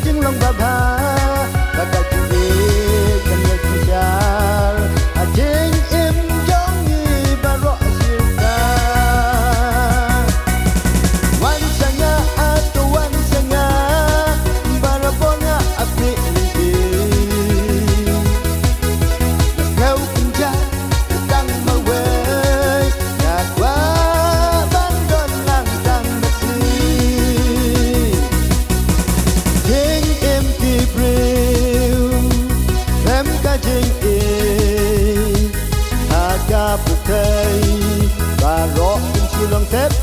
jing long baba kaka jige kan ya kisal ajing im jong ni baro silta wan sanga atau wan sanga barabona api lagi kau kunja tang mawe ya kwa bandon lang tang mesti jing im ki bril em ka jing aga pukai baro silong tep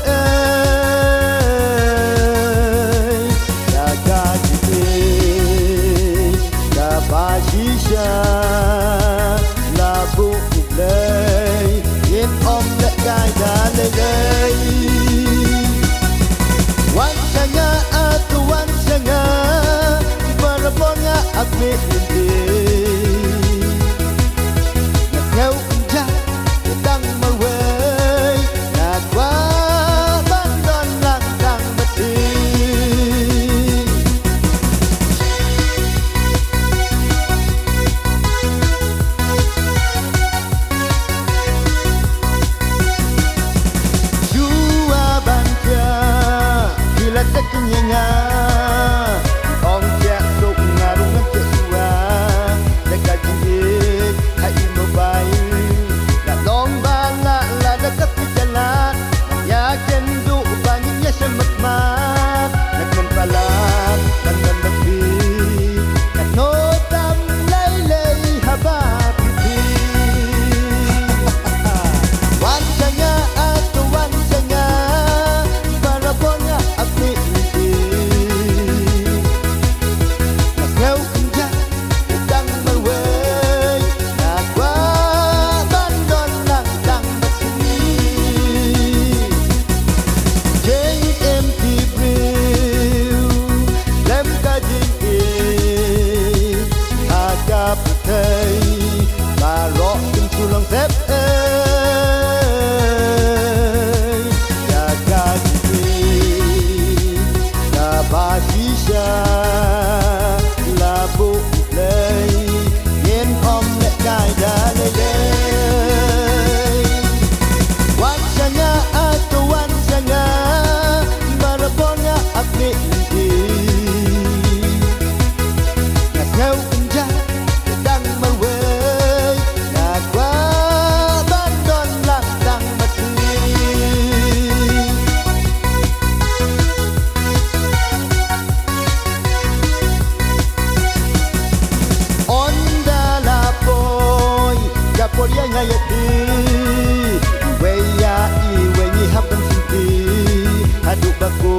ya ka jing ka ba shisha la bu lei yin om le gai da le lei wan sanga atu wan sanga barabonga api lindi ngau kunja dang mawai na kwa bandon lang dang beti jua bangka bila tekenyanga ong tia sok ngarung nge sua dekat jingit hai mobile la long bala la dekat jalan ya kendu banyak semat mat nak mempalat dan lebih kan notam lay lay habab wan sanga atau wan sanga barabonga api lidi ngau kunja dang mawai na kwa bandon lang dang besi jeng MP bril lem ka jing aga putai baro tung sulong tep ya ka jing ka ba shisha la bu lei yen om le gai da le lei wan sanga atau wan sanga barabonga api lindi ngau kunja dang mawai na kwa bandon lang dang mati onda la poi kaporia ngayati weya I wenyi happen sinti aduk baku